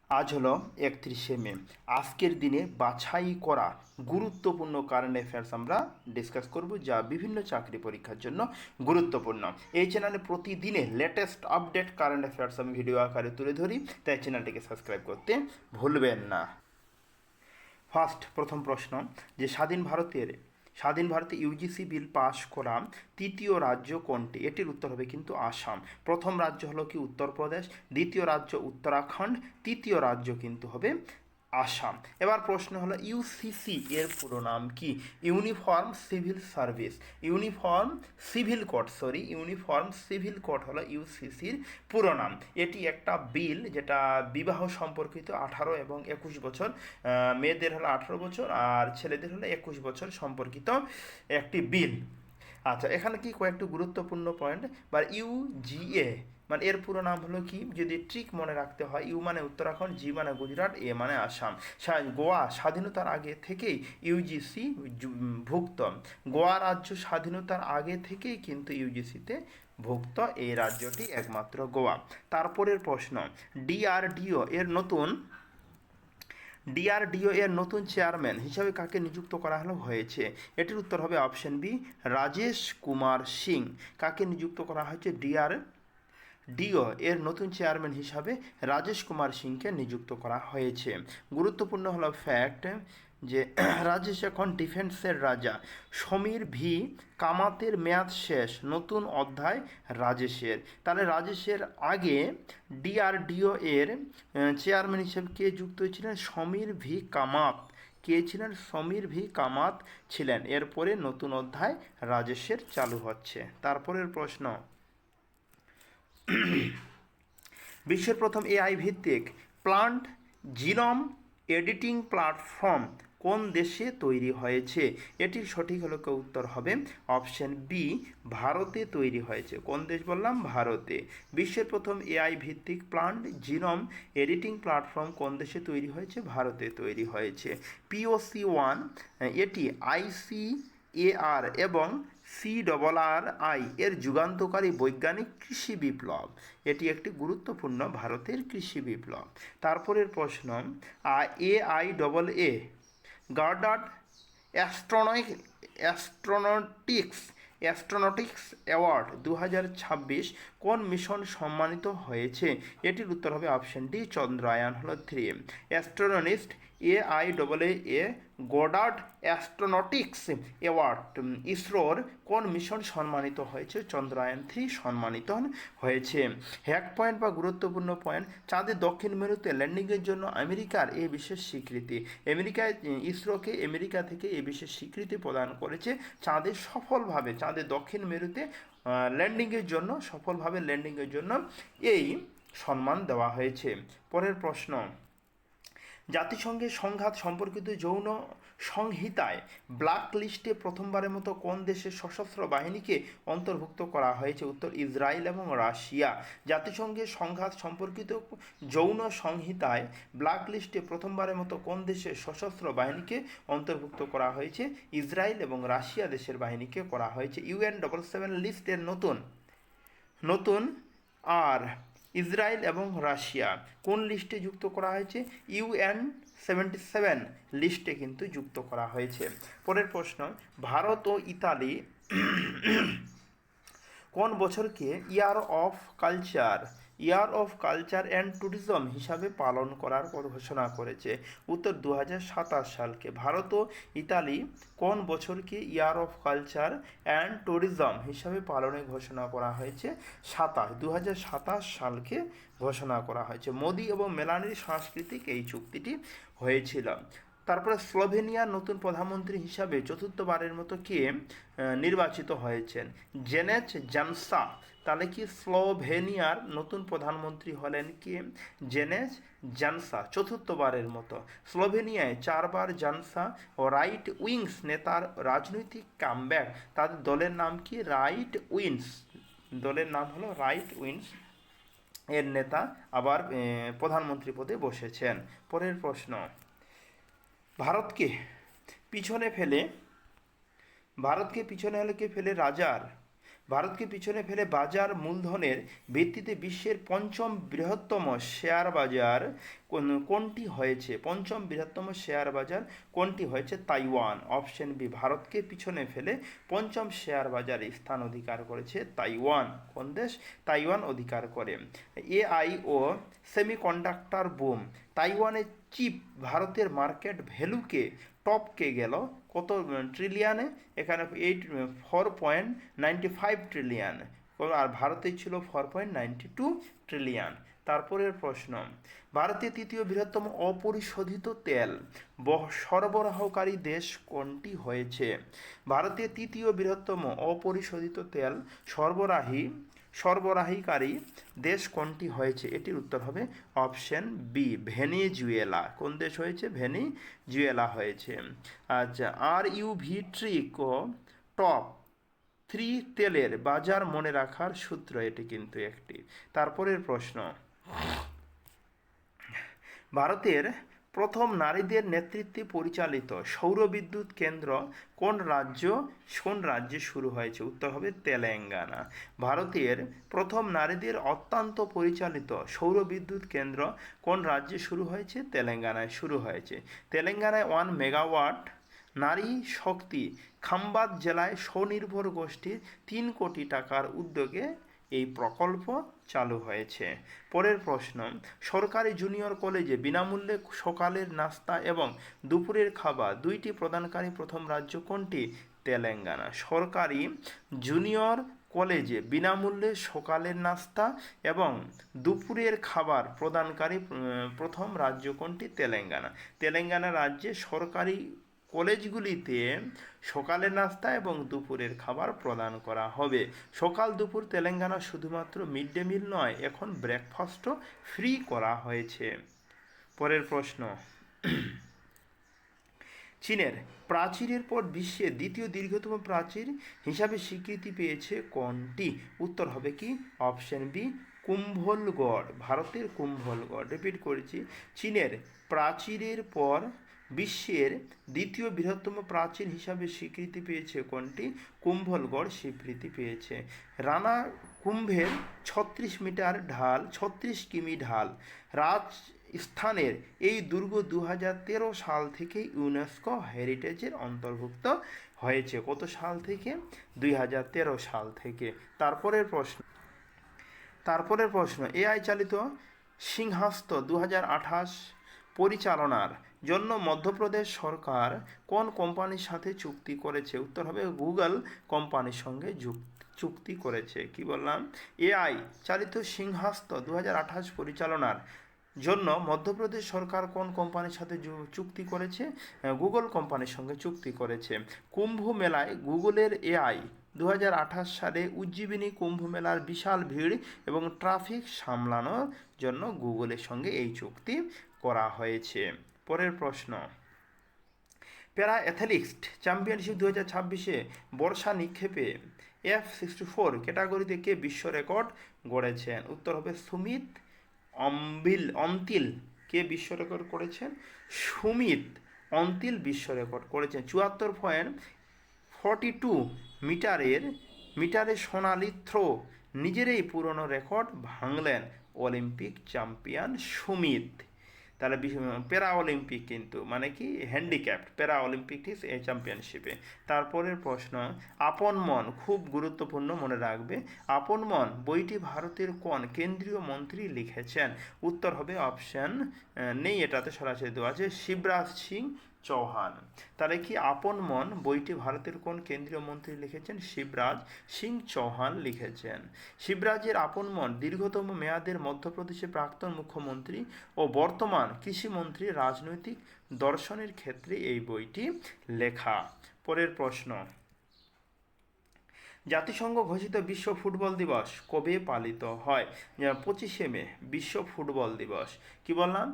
আজ হলো 31শে মে। আজকের দিনে বাছাই করা গুরুত্বপূর্ণ কারেন্ট অ্যাফেয়ার্স আমরা ডিসকাস করব, যা বিভিন্ন চাকরি পরীক্ষার জন্য গুরুত্বপূর্ণ। এই চ্যানেলে প্রতিদিনে লেটেস্ট আপডেট কারেন্ট অ্যাফেয়ার্স আমি ভিডিও আকারে তুলে ধরি, তাই চ্যানেলটিকে সাবস্ক্রাইব করতে ভুলবেন না। প্রথম প্রশ্ন, যে স্বাধীন ভারতে ইউজিসি বিল পাশ করা তৃতীয় রাজ্য কোনটি? এটির উত্তর হবে কিন্তু আসাম। প্রথম রাজ্য হলো কি উত্তরপ্রদেশ, দ্বিতীয় রাজ্য উত্তরাখণ্ড, তৃতীয় রাজ্য কিন্তু হবে আসাম। এবার প্রশ্ন হলো ইউসিসি এর পুরো নাম কি? Uniform civil service, uniform civil code হলো ইউসিসির পুরো নাম। এটি একটা বিল যেটা বিবাহ সম্পর্কিত 18 এবং 21 বছর, মেয়েদের হলো 18 বছর আর ছেলেদের হলো 21 বছর সম্পর্কিত একটি বিল। আচ্ছা, এখানে কি কয়েকটি গুরুত্বপূর্ণ পয়েন্ট, বা ইউজিএ মানে এর পুরো নাম হলো কি, যদি ট্রিক মনে রাখতে হয়, ইউ মানে উত্তরাখণ্ড, জি মানে গুজরাট, এ মানে আসাম। গোয়া স্বাধীনতার আগে থেকেই ইউজিসি ভুক্ত। গোয়া রাজ্য স্বাধীনতার আগে থেকেই কিন্তু ইউজিসিতে ভুক্ত, এই রাজ্যটি একমাত্র গোয়া। তারপরের প্রশ্ন, ডিআরডিও এর নতুন ডিআরডিও এর নতুন চেয়ারম্যান হিসাবে কাকে নিযুক্ত করা হয়েছে? এটির উত্তর হবে অপশন বি, রাজেশ কুমার সিং। কাকে নিযুক্ত করা হয়েছে? ডিও এর নতুন চেয়ারম্যান হিসাবে রাজেশ কুমার সিংকে নিযুক্ত করা হয়েছে। গুরুত্বপূর্ণ হলো ফ্যাক্ট যে রাজেশ এখন ডিফেন্সের রাজা। সমীর ভি কামাতের মেয়াদ শেষ, নতুন অধ্যায় রাজেশের। তাহলে রাজেশের আগে ডিআরডিও এর চেয়ারম্যান হিসেবে কে যুক্ত হয়েছিলেন? সমীর ভি কামাত। কে ছিলেন? সমীর ভি কামাত ছিলেন। এরপরে নতুন অধ্যায় রাজেশের চালু হচ্ছে। তারপরের প্রশ্ন, বিশ্বের প্রথম এআই ভিত্তিক প্লান্ট জিনোম এডিটিং প্ল্যাটফর্ম কোন দেশে তৈরি হয়েছে? এটির সঠিক হলো উত্তর হবে অপশন বি, ভারতে তৈরি হয়েছে। কোন দেশ বললাম? ভারতে। বিশ্বের প্রথম এআই ভিত্তিক প্লান্ট জিনোম এডিটিং প্ল্যাটফর্ম কোন দেশে তৈরি হয়েছে? ভারতে তৈরি হয়েছে। POC1 এটি ICAR এবং CRRI এর যুগান্তকারী বৈজ্ঞানিক কৃষি বিপ্লব। এটি একটি গুরুত্বপূর্ণ ভারতের কৃষি বিপ্লব। তারপরের প্রশ্ন, AIAA গার্ডার্ড অ্যাস্ট্রোনটিক্স অ্যাওয়ার্ড 2026 কোন মিশন সম্মানিত হয়েছে? এটির উত্তর হবে অপশন ডি, চন্দ্রায়ন হলো 3। অ্যাস্ট্রোনটিক্স AIAA গোডার্ড অ্যাস্ট্রোনটিক্স অ্যাওয়ার্ড ইসরোর কোন মিশন সম্মানিত হয়েছে? চন্দ্রায়ন 3 সম্মানিত হয়েছে। হ্যাক পয়েন্ট বা গুরুত্বপূর্ণ পয়েন্ট, চাঁদের দক্ষিণ মেরুতে ল্যান্ডিংয়ের জন্য আমেরিকার এই বিশেষ স্বীকৃতি। ইসরোকে আমেরিকা থেকে এই বিশেষ স্বীকৃতি প্রদান করেছে চাঁদের দক্ষিণ মেরুতে সফলভাবে ল্যান্ডিংয়ের জন্য এই সম্মান দেওয়া হয়েছে। পরের প্রশ্ন, জাতিসংঘের সংঘাত সম্পর্কিত যৌন সংহিতায় ব্ল্যাক লিস্টে প্রথমবারের মতো কোন দেশের সশস্ত্র বাহিনীকে অন্তর্ভুক্ত করা হয়েছে? উত্তর ইসরায়েল এবং রাশিয়া। জাতিসংঘের সংঘাত সম্পর্কিত যৌন সংহিতায় ব্ল্যাক লিস্টে প্রথমবারের মতো কোন দেশের সশস্ত্র বাহিনীকে অন্তর্ভুক্ত করা হয়েছে? ইসরায়েল এবং রাশিয়া দেশের বাহিনীকে করা হয়েছে। UN77 লিস্টের নতুন আর ইসরায়েল এবং রাশিয়া কোন লিস্টে যুক্ত করা হয়েছে? UN77 লিস্টে কিন্তু যুক্ত করা হয়েছে। পরের প্রশ্ন, ভারত ও ইতালি কোন বছরকে year of culture and tourism হিসাবে পালন করার ঘোষণা করেছে? উত্তর 2027 সালকে। ভারত ও ইতালি কোন বছরকে year of culture and tourism হিসাবে পালনের ঘোষণা করা হয়েছে? 2027 সালকে ঘোষণা করা হয়েছে। মোদি এবং মেলানির সাংস্কৃতিক এই চুক্তিটি হয়েছিল। তারপরে স্লোভেনিয়ার নতুন প্রধানমন্ত্রী হিসাবে চতুর্থবারের মতো কে নির্বাচিত হয়েছেন? জেনেচ জানসা। তাহলে কি স্লোভেনিয়ার নতুন প্রধানমন্ত্রী হলেন কে? জেনেচ জানসা চতুর্থবারের মতো। স্লোভেনিয়ায় 4বার জানসা ও রাইট উইংস নেতার রাজনৈতিক কামব্যাক। তাদের দলের নাম কি? দলের নাম হলো রাইট উইংস। এর নেতা আবার প্রধানমন্ত্রী পদে বসেছেন। পরের প্রশ্ন, ভারতকে পিছনে ফেলে ভারতকে পিছনে ফেলে বাজার মূলধনের ভিত্তিতে বিশ্বের পঞ্চম বৃহত্তম শেয়ার বাজার কোনটি হয়েছে? পঞ্চম বৃহত্তম শেয়ার বাজার কোনটি হয়েছে? তাইওয়ান। অপশন বি, ভারতকে পিছনে ফেলে পঞ্চম শেয়ার বাজারে স্থান অধিকার করেছে তাইওয়ান। কোন দেশ? তাইওয়ান অধিকার করে। এআই ও সেমিকন্ডাক্টর বুম, তাইওয়ানের চিপ ভারতের মার্কেট ভ্যালুকে টপকে গেল কত ট্রিলিয়নে? এখানে 4.95 ট্রিলিয়ন, আর ভারতে ছিল 4.92 ট্রিলিয়ন। তারপরের প্রশ্ন, ভারতের তৃতীয় বৃহত্তম অপরিশোধিত তেল সরবরাহকারী দেশ কোনটি হয়েছে? ভারতের তৃতীয় বৃহত্তম অপরিশোধিত তেল সরবরাহকারী দেশ কোনটি হয়েছে? এটির উত্তর হবে অপশন বি, ভেনেজুয়েলা। কোন দেশ হয়েছে? ভেনেজুয়েলা হয়েছে। আচ্ছা, RUV ট্রিক ও টপ 3 তেলের বাজার মনে রাখার সূত্র এটি কিন্তু একটি। তারপরের প্রশ্ন, ভারতের প্রথম নারীদের নেতৃত্বে পরিচালিত সৌরবিদ্যুৎ কেন্দ্র কোন রাজ্যে শুরু হয়েছে? উত্তর হবে তেলেঙ্গানা। ভারতের প্রথম নারীদের অত্যন্ত পরিচালিত সৌরবিদ্যুৎ কেন্দ্র কোন রাজ্যে শুরু হয়েছে? তেলেঙ্গানায় শুরু হয়েছে। তেলেঙ্গানায় 1 মেগাওয়াট নারী শক্তি খাম্বাদ জেলায় স্বনির্ভর গোষ্ঠীর 3 কোটি টাকার উদ্যোগে এই প্রকল্প চালু হয়েছে। পরের প্রশ্ন, সরকারি জুনিয়র কলেজে বিনামূল্যে সকালের নাস্তা এবং দুপুরের খাবার দুইটি প্রদানকারী প্রথম রাজ্য কোনটি? তেলেঙ্গানা। সরকারি জুনিয়র কলেজে বিনামূল্যে সকালের নাস্তা এবং দুপুরের খাবার প্রদানকারী প্রথম রাজ্য কোনটি? তেলেঙ্গানা। তেলেঙ্গানা রাজ্যে সরকারি কলেজগুলিতে সকালের নাস্তা এবং দুপুরের খাবার প্রদান করা হবে। সকাল দুপুর তেলেঙ্গানা শুধুমাত্র মিড ডে মিল নয়, এখন ব্রেকফাস্টও ফ্রি করা হয়েছে। পরের প্রশ্ন, চীনের প্রাচীরের পর বিশ্বের দ্বিতীয় দীর্ঘতম প্রাচীর হিসাবে স্বীকৃতি পেয়েছে কোনটি? উত্তর হবে কি? Option B, Kumbhalgarh. ভারতের কুম্ভলগড়। রিপিট করেছি, চীনের প্রাচীরের পর বিশ্বের দ্বিতীয় বৃহত্তম প্রাচীর হিসাবে স্বীকৃতি পেয়েছে কোনটি? কুম্ভলগড় স্বীকৃতি পেয়েছে। রানা কুম্ভের 36 মিটার ঢাল, 36 কিমি ঢাল রাজস্থানের এই দুর্গ 2013 সাল থেকে ইউনেস্কো হেরিটেজের অন্তর্ভুক্ত হয়েছে। কত সাল থেকে? 2013 সাল থেকে। তারপরের প্রশ্ন, এআই চালিত সিংহাস্ত 2028 পরিচালনার জন্য মধ্যপ্রদেশ সরকার কোন কোম্পানির সাথে চুক্তি করেছে? উত্তর হবে গুগল কোম্পানির সঙ্গে চুক্তি করেছে। কি বললাম? এআই চালিত সিংহাস্ত 2028 পরিচালনার জন্য মধ্যপ্রদেশ সরকার কোন কোম্পানির সাথে চুক্তি করেছে? গুগল কোম্পানির সঙ্গে চুক্তি করেছে। কুম্ভ মেলায় গুগলের এআই 2028 সালে উজ্জীবিনী কুম্ভ মেলার বিশাল ভিড় এবং ট্রাফিক সামলানোর জন্য গুগলের সঙ্গে এই চুক্তি করা হয়েছে। পরের প্রশ্ন, প্যারা অ্যাথলেটিক্স চ্যাম্পিয়নশিপ 2026-এ বর্ষা নিক্ষেপে F64 ক্যাটাগরিতে কে বিশ্ব রেকর্ড গড়েছেন? উত্তর হবে সুমিত অন্তিল। কে বিশ্ব রেকর্ড করেছেন? সুমিত অন্তিল বিশ্ব রেকর্ড করেছেন। 74.42 মিটারের সোনালি থ্রো নিজেরই পুরনো রেকর্ড ভাঙলেন অলিম্পিক চ্যাম্পিয়ন সুমিত। তাহলে প্যারা অলিম্পিক কিন্তু মানে কি হ্যান্ডিক্যাপ্ট, প্যারা অলিম্পিক এই চ্যাম্পিয়নশিপে। তারপরের প্রশ্ন, আপন মন খুব গুরুত্বপূর্ণ, মনে রাখবে। আপন মন বইটি ভারতের কোন কেন্দ্রীয় মন্ত্রী লিখেছেন? উত্তর হবে অপশন নেই, এটাতে সরাসরি দেওয়া আছে, শিবরাজ সিং চৌহান। তাহলে কি আপন মন বইটি ভারতের কোন কেন্দ্রীয় মন্ত্রী লিখেছেন? শিবরাজ সিং চৌহান লিখেছেন। শিবরাজের আপন মন দীর্ঘতম মেয়াদের মধ্যপ্রদেশের প্রাক্তন মুখ্যমন্ত্রী ও বর্তমান কৃষিমন্ত্রী রাজনৈতিক দর্শনের ক্ষেত্রে এই বইটি লেখা। পরের প্রশ্ন, জাতিসংঘ ঘোষিত বিশ্ব ফুটবল দিবস কবে পালিত হয়? 25শে মে বিশ্ব ফুটবল দিবস। কি বললাম?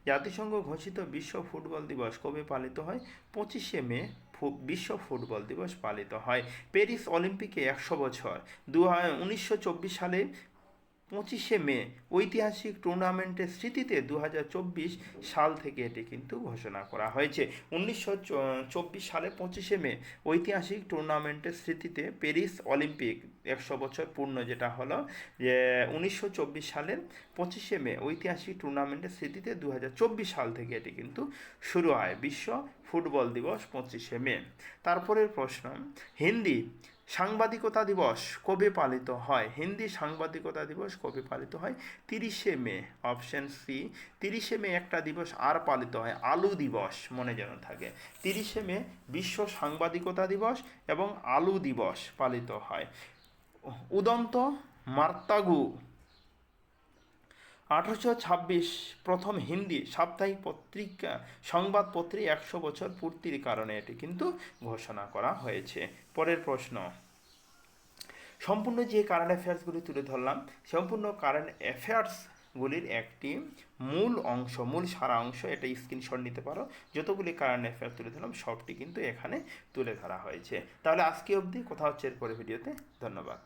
জাতিসংঘ ঘোষিত বিশ্ব ফুটবল দিবস কবে পালিত হয়? 25শে মে বিশ্ব ফুটবল দিবস পালিত হয়। প্যারিস অলিম্পিকে 100 বছর 1924 সালে 25শে মে ঐতিহাসিক টুর্নামেন্টের স্মৃতিতে 2024 সাল থেকে এটি কিন্তু ঘোষণা করা হয়েছে। 1924 সালে 25শে মে ঐতিহাসিক টুর্নামেন্টের স্মৃতিতে প্যারিস অলিম্পিক 100 বছর পূর্ণ, যেটা হলো যে 1924 সালের 25শে মে ঐতিহাসিক টুর্নামেন্টের স্মৃতিতে 2024 সাল থেকে এটি কিন্তু শুরু হয়। বিশ্ব ফুটবল দিবস 25শে মে। তারপরের প্রশ্ন, হিন্দি সাংবাদিকতা দিবস কবে পালিত হয়? হিন্দি সাংবাদিকতা দিবস কবে পালিত হয়? 30শে মে। অপশন সি, 30শে মে একটা দিবস আর পালিত হয়, আলু দিবস, মনে যেন থাকে। 30শে মে বিশ্ব সাংবাদিকতা দিবস এবং আলু দিবস পালিত হয়। উদন্ত মার্তাগু 1826 প্রথম হিন্দি সাপ্তাহিক পত্রিকা সংবাদপত্রে 100 বছর পূর্তির কারণে এটি কিন্তু ঘোষণা করা হয়েছে। পরের প্রশ্ন, সম্পূর্ণ যে কারেন্ট অ্যাফেয়ার্সগুলি তুলে ধরলাম, সম্পূর্ণ কারেন্ট অ্যাফেয়ার্সগুলির একটি মূল অংশ, মূল সারা অংশ, এটা স্ক্রিনশট নিতে পারো। যতগুলি কারেন্ট অ্যাফেয়ার্স তুলে ধরলাম সবটি কিন্তু এখানে তুলে ধরা হয়েছে। তাহলে আজকে অবধি, কথা হচ্ছে এরপরে ভিডিওতে। ধন্যবাদ।